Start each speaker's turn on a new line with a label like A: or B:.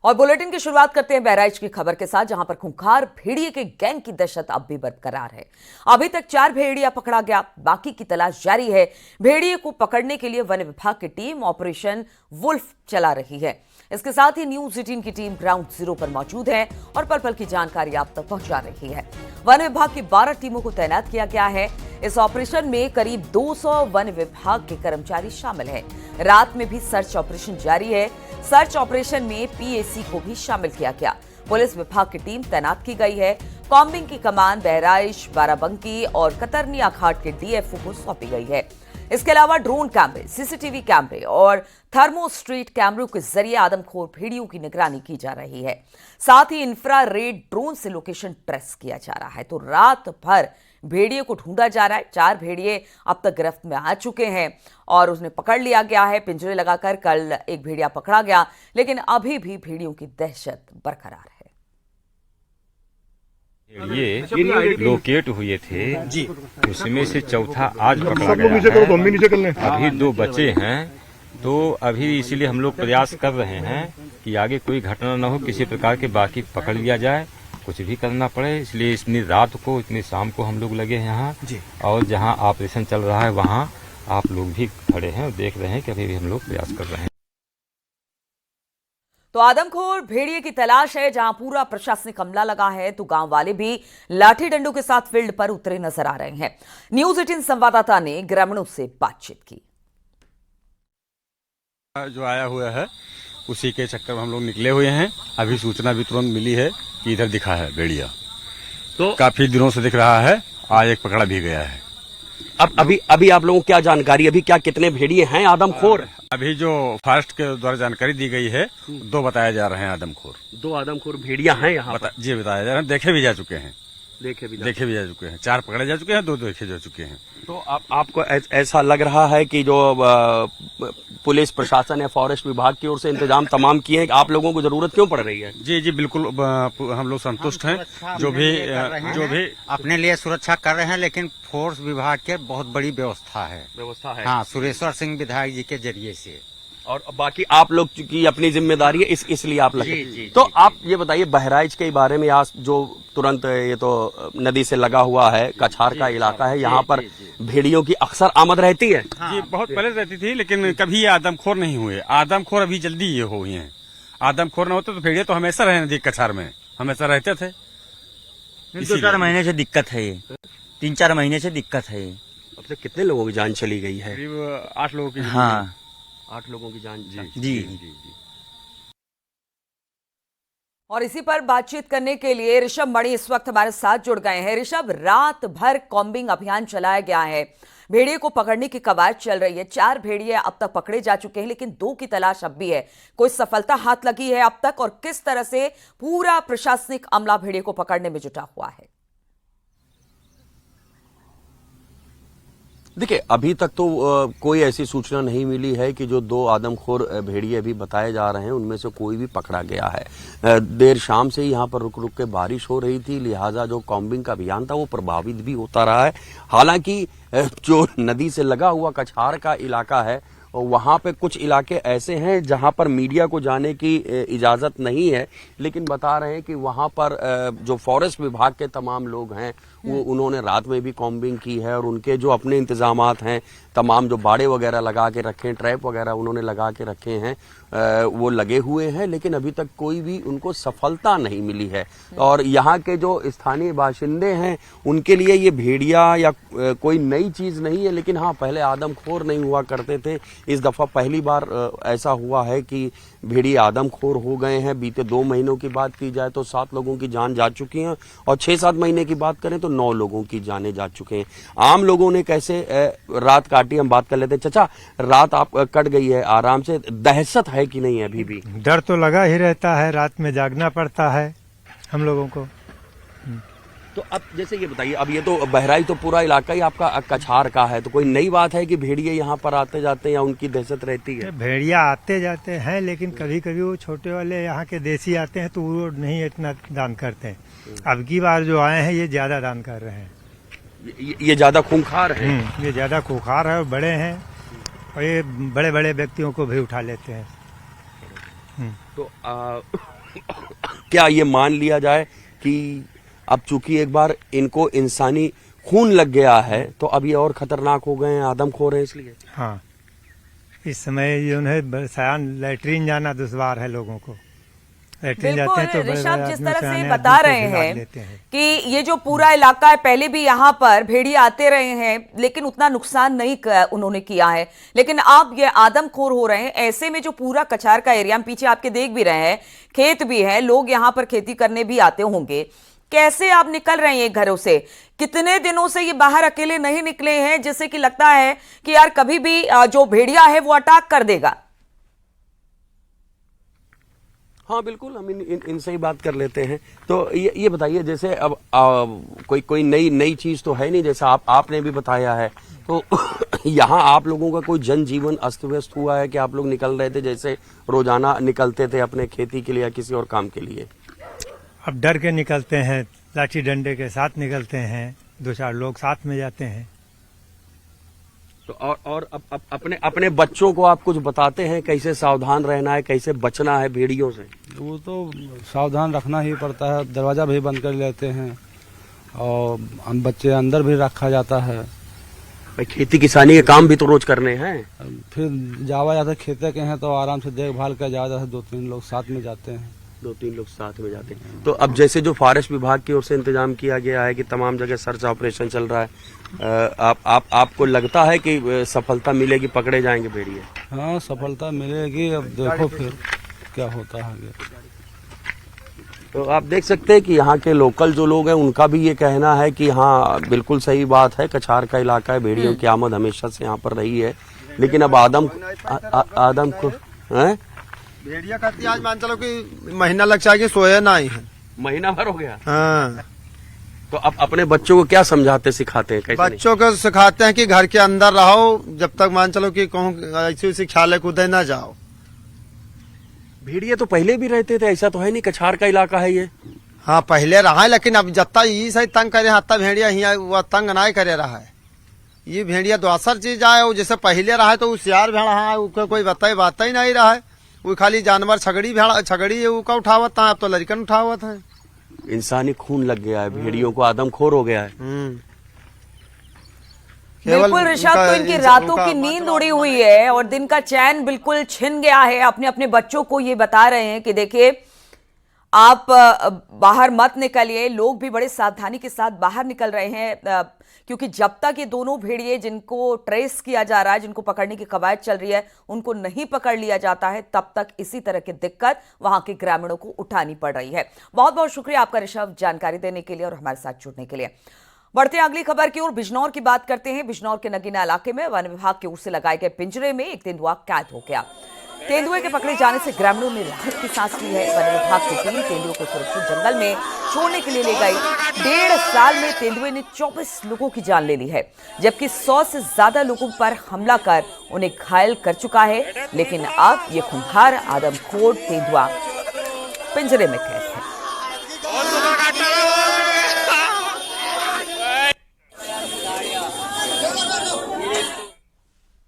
A: और बुलेटिन की शुरुआत करते हैं बहराइच की खबर के साथ, जहां पर खूंखार भेड़िए के गैंग की दहशत अब भी बरकरार है। अभी तक 4 भेड़िया पकड़ा गया, बाकी की तलाश जारी है। भेड़िए को पकड़ने के लिए वन विभाग की टीम ऑपरेशन वुल्फ चला रही है। इसके साथ ही न्यूज 18 की टीम ग्राउंड जीरो पर मौजूद है और पल पल की जानकारी आप तक पहुंचा रही है। वन विभाग की 12 टीमों को तैनात किया गया है। इस ऑपरेशन में करीब 200 वन विभाग के कर्मचारी शामिल हैं। रात में भी सर्च ऑपरेशन जारी है। सर्च ऑपरेशन में पीएसी को भी शामिल किया गया। पुलिस विभाग की टीम तैनात की गई है। कॉम्बिंग की कमान बहराइच, बाराबंकी और कतरनिया घाट के डीएफओ को सौंपी गई है। इसके अलावा ड्रोन कैमरे, सीसीटीवी कैमरे और थर्मो स्ट्रीट कैमरों के जरिए आदमखोर भेड़ियों की निगरानी की जा रही है। साथ ही इंफ्रारेड ड्रोन से लोकेशन ट्रेस किया जा रहा है। तो रात भर भेड़िए को ढूंढा जा रहा है। 4 भेड़िए अब तक गिरफ्त में आ चुके हैं और उन्हें पकड़ लिया गया है। पिंजरे लगाकर कल एक भेड़िया पकड़ा गया, लेकिन अभी भी भेड़ियों की दहशत बरकरार है।
B: ये लोकेट हुए थे जी, उसमें से चौथा आज पकड़ा गया है। अभी 2 बचे हैं, तो अभी इसीलिए हम लोग प्रयास कर रहे हैं कि आगे कोई घटना न हो, किसी प्रकार के बाकी पकड़ लिया जाए, कुछ भी करना पड़े। इसलिए इतनी रात को, इतनी शाम को हम लोग लगे हैं यहाँ, और जहाँ ऑपरेशन चल रहा है वहाँ आप लोग भी खड़े हैं और देख रहे हैं कि अभी भी हम लोग प्रयास कर रहे हैं।
A: तो आदमखोर भेड़िए की तलाश है। जहां पूरा प्रशासनिक अमला लगा है, तो गांव वाले भी लाठी डंडों के साथ फील्ड पर उतरे नजर आ रहे हैं। न्यूज 18 संवाददाता ने ग्रामीणों से बातचीत की।
C: जो आया हुआ है उसी के चक्कर में हम लोग निकले हुए हैं। अभी सूचना भी तुरंत मिली है कि इधर दिखा है भेड़िया, तो काफी दिनों से दिख रहा है। आज एक पकड़ा भी गया है।
D: अभी आप लोगों को क्या जानकारी, अभी क्या कितने भेड़िए हैं आदमखोर?
C: अभी जो फॉरेस्ट के द्वारा जानकारी दी गई है 2 बताए जा रहे हैं आदमखोर।
D: 2 आदमखोर भेड़िया हैं यहाँ
C: जी बताया जा रहा है। देखे भी जा चुके हैं। 4 पकड़े जा चुके हैं, 2 देखे जा चुके हैं।
D: तो आपको ऐसा लग रहा है कि जो पुलिस प्रशासन या फॉरेस्ट विभाग की ओर से इंतजाम तमाम किए हैं, आप लोगों को जरूरत क्यों पड़ रही है?
C: जी बिल्कुल, हम लोग संतुष्ट हैं। जो भी
E: अपने लिए सुरक्षा कर रहे हैं, लेकिन फोर्स विभाग के बहुत बड़ी व्यवस्था है। हाँ, सुरेश्वर सिंह विधायक जी के जरिए से,
D: और बाकी आप लोग की अपनी जिम्मेदारी है, इसलिए आप लगे। तो आप ये बताइए, बहराइच के बारे में, आज जो तुरंत ये तो नदी से लगा हुआ है, कछार का इलाका है, यहाँ पर भेड़ियों की अक्सर आमद रहती है।
C: जी बहुत पहले रहती थी, लेकिन कभी ये आदमखोर नहीं हुए। आदमखोर अभी जल्दी ये हुए हैं। आदमखोर न होते तो भेड़िया तो हमेशा रहे नदी कछार में, हमेशा रहते थे।
E: 2-4 महीने से दिक्कत है, ये 3-4 महीने से दिक्कत है।
D: अब तक कितने लोगों की जान चली गई है?
C: करीब 8 लोगों की।
E: हाँ,
D: 8 लोगों की जान
E: जी।
A: और इसी पर बातचीत करने के लिए ऋषभ मणि इस वक्त हमारे साथ जुड़ गए हैं। ऋषभ, रात भर कॉम्बिंग अभियान चलाया गया है, भेड़िए को पकड़ने की कवायद चल रही है। 4 भेड़िए अब तक पकड़े जा चुके हैं, लेकिन 2 की तलाश अब भी है। कोई सफलता हाथ लगी है अब तक, और किस तरह से पूरा प्रशासनिक अमला भेड़िए को पकड़ने में जुटा हुआ है?
D: देखिए, अभी तक तो कोई ऐसी सूचना नहीं मिली है कि जो 2 आदमखोर भेड़िए अभी बताए जा रहे हैं उनमें से कोई भी पकड़ा गया है। देर शाम से ही यहाँ पर रुक रुक के बारिश हो रही थी, लिहाजा जो कॉम्बिंग का अभियान था वो प्रभावित भी होता रहा है। हालांकि जो नदी से लगा हुआ कछार का इलाका है, वहां पे कुछ इलाके ऐसे हैं जहां पर मीडिया को जाने की इजाजत नहीं है, लेकिन बता रहे हैं कि वहां पर जो फॉरेस्ट विभाग के तमाम लोग हैं वो उन्होंने रात में भी कॉम्बिंग की है, और उनके जो अपने इंतजामात हैं, तमाम जो बाड़े वगैरह लगा के रखे हैं, ट्रैप वगैरह उन्होंने लगा के रखे हैं, वो लगे हुए हैं, लेकिन अभी तक कोई भी उनको सफलता नहीं मिली है। और यहाँ के जो स्थानीय बाशिंदे हैं उनके लिए ये भेड़िया या कोई नई चीज नहीं है, लेकिन हाँ, पहले आदमखोर नहीं हुआ करते थे। इस दफा पहली बार ऐसा हुआ है कि भेड़िए आदमखोर हो गए हैं। बीते 2 महीनों की बात की जाए तो 7 लोगों की जान जा चुकी है, और 6-7 महीने की बात करें तो 9 लोगों की जानें जा चुके हैं। आम लोगों ने कैसे रात काटी, हम बात कर लेते हैं। चाचा, रात आप कट गई है आराम से, दहशत है कि नहीं? अभी भी
F: डर तो लगा ही रहता है, रात में जागना पड़ता है हम लोगों को।
D: तो अब जैसे ये बताइए, अब ये तो बहराइच तो पूरा इलाका ही आपका कछार का है, तो कोई नई बात है कि भेड़िए यहाँ पर आते जाते हैं या उनकी दहशत रहती है?
F: भेड़िया आते जाते हैं, लेकिन कभी कभी वो छोटे वाले यहाँ के देसी आते हैं तो वो नहीं इतना दान करते हैं। अब की बार जो आए हैं ये ज्यादा दान कर रहे हैं।
D: ये ज्यादा खूंखार है।
F: ये ज्यादा खूंखार है और बड़े हैं, और ये बड़े बड़े व्यक्तियों को भी उठा लेते हैं।
D: तो क्या ये मान लिया जाए कि अब चूंकि एक बार इनको इंसानी खून लग गया है तो अब ये और खतरनाक हो गए हैं, आदमखोर हैं इसलिए?
F: हाँ, इस समय जो है सयान लैट्रीन जाना दुश्वार है लोगों को। लैट्रीन जाते हैं तो
A: बिल्कुल
F: बड़े-बड़े
A: ऋषभ, जिस
F: आदमी
A: तरह
F: सयाने
A: से
F: आदमी
A: बता
F: को
A: रहे
F: भी मार
A: हैं
F: लेते हैं।
A: कि ये जो पूरा इलाका है, पहले भी यहाँ पर भेड़िए आते रहे हैं लेकिन उतना नुकसान नहीं उन्होंने किया है, लेकिन अब ये आदमखोर हो रहे हैं। ऐसे में जो पूरा कछार का एरिया, हम पीछे आपके देख भी रहे हैं, खेत भी है, लोग यहाँ पर खेती करने भी आते होंगे, कैसे आप निकल रहे हैं घरों से? कितने दिनों से ये बाहर अकेले नहीं निकले हैं, जिससे कि लगता है कि यार कभी भी जो भेड़िया है वो अटैक कर देगा?
D: हाँ बिल्कुल, हम इनसे ही बात कर लेते हैं। तो ये बताइए, जैसे अब कोई नई चीज तो है नहीं, जैसा आपने भी बताया है, तो यहाँ आप लोगों का कोई जनजीवन अस्त व्यस्त हुआ है कि आप लोग निकल रहे थे जैसे रोजाना निकलते थे अपने खेती के लिए या किसी और काम के लिए?
F: अब डर के निकलते हैं, लाठी डंडे के साथ निकलते हैं, 2-4 लोग साथ में जाते हैं।
D: तो और अब अपने बच्चों को आप कुछ बताते हैं कैसे सावधान रहना है, कैसे बचना है भेड़ियों से?
G: वो तो सावधान रखना ही पड़ता है, दरवाजा भी बंद कर लेते हैं और हम बच्चे अंदर भी रखा जाता है।
D: भाई खेती किसानी के काम भी तो रोज करने हैं।
G: फिर जावा जाता है, खेते के हैं तो आराम से देखभाल कर जावा जाता है, 2-3 लोग साथ में जाते हैं।
D: 2-3 लोग साथ में जाते हैं। तो अब जैसे जो फॉरेस्ट विभाग की ओर से इंतजाम किया गया है कि तमाम जगह सर्च ऑपरेशन चल रहा है, आपको लगता है कि सफलता मिलेगी, पकड़े जाएंगे भेड़िए?
G: हाँ, सफलता मिलेगी, अब देखो फिर क्या होता है आगे।
D: तो आप देख सकते हैं कि यहाँ के लोकल जो लोग हैं उनका भी ये कहना है कि हाँ बिल्कुल सही बात है, कछार का इलाका है, भेड़ियों की आमद हमेशा से यहाँ पर रही है, लेकिन अब आदम को
H: भेड़िया खाती आज मान चलो कि महीना लग जाएगी, सोया ना ही है,
D: महीना भर हो गया।
H: हाँ।
D: तो अब अपने बच्चों को क्या समझाते सिखाते हैं, कैसे
H: बच्चों को सिखाते हैं कि घर के अंदर रहो, जब तक मान चलो कि कहूँ ऐसी उसी ख्याल कूदे ना जाओ।
D: भेड़िए तो पहले भी रहते थे, ऐसा तो है नहीं, कछार का इलाका है ये।
H: हाँ पहले रहा है, लेकिन अब जत्ता ये सही तंग करे हत्ता भेड़िया ही वह तंग ना करे रहा है। ये भेड़िया दूसर चीज आए, वो जैसे पहले रहा है तो सियार भेड़ा है, उसको कोई बात ही नहीं रहा है, वो खाली जानवर छगड़ी भेड़ा छगड़ी उसका उठावत है, अब तो लड़कन उठावत है।
D: इंसानी खून लग गया है, भेड़ियों को आदमखोर हो गया है।
A: बिल्कुल ऋषभ, तो इनकी रातों की नींद उड़ी हुई है और दिन का चैन बिल्कुल छिन गया है। अपने अपने बच्चों को ये बता रहे हैं कि देखिए आप बाहर मत निकलिए। लोग भी बड़े सावधानी के साथ बाहर निकल रहे हैं, क्योंकि जब तक ये दोनों भेड़िए जिनको ट्रेस किया जा रहा है, जिनको पकड़ने की कवायद चल रही है, उनको नहीं पकड़ लिया जाता है, तब तक इसी तरह की दिक्कत वहां के ग्रामीणों को उठानी पड़ रही है। बहुत बहुत शुक्रिया आपका ऋषभ, जानकारी देने के लिए और हमारे साथ जुड़ने के लिए। बढ़ते हैं अगली खबर की ओर, बिजनौर की बात करते हैं। बिजनौर के नगीना इलाके में वन विभाग की ओर से लगाए गए पिंजरे में एक तेंदुआ कैद हो गया। तेंदुए के पकड़े जाने से ग्रामीणों ने राहत की सांस ली है। वन विभाग की टीम तेंदुए को सुरक्षित जंगल में छोड़ने के लिए ले गई। 1.5 साल में तेंदुए ने 24 लोगों की जान ले ली है, जबकि 100 से ज्यादा लोगों पर हमला कर उन्हें घायल कर चुका है। लेकिन अब ये खूंखार आदमखोर तेंदुआ पिंजरे में कैद है।